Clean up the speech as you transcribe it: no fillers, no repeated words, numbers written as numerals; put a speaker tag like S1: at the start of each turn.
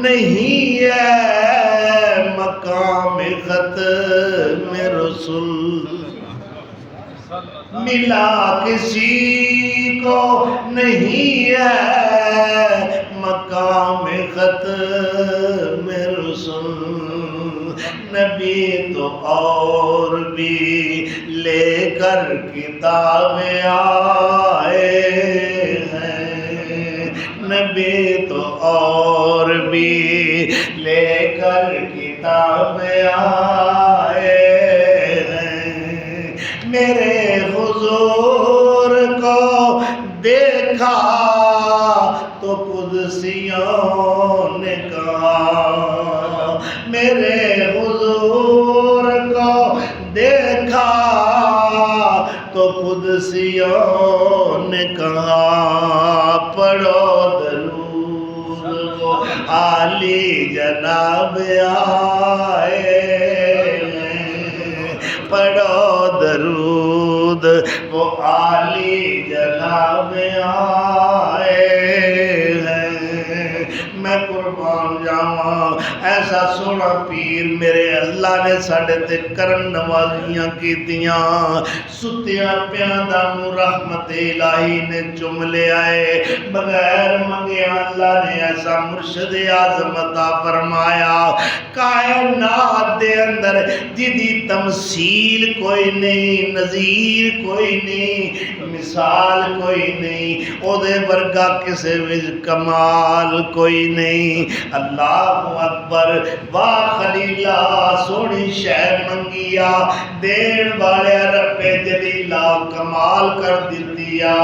S1: نہیں ہے مقام ختم رسول، ملا کسی کو نہیں ہے مقام ختم رسول، نبی تو اور بھی لے کر کتابیں آئے ہیں، نبی تو اور بھی لے کر کتابیں آئے ہیں، میرے حضور کو دیکھا تو قدسیوں نے کہا، میرے حضور کو دیکھا تو قدسیوں نے کہا، پڑھو درود وہ عالی جناب آئے ہیں، پڑھو درود وہ عالی جناب آئے ہیں، میں قربان جاواں ایسا سونا پیر میرے اللہ نے ساڑھے تے کرن نوازیاں کیتیاں، ستیاں پیاں دا منہ رحمت الہی نے چم لے آئے، بغیر منگے اللہ نے ایسا مرشد اعظم عطا فرمایا، کائنات دے اندر جدی تمثیل کوئی نہیں، نظیر کوئی نہیں، مثال کوئی نہیں، او دے ورگا کسے وچ کمال کوئی نہیں، اللہ اکبر، واہ خلیلہ سونی شے منگیا، دین والے رب جلیلہ کمال کر دیا۔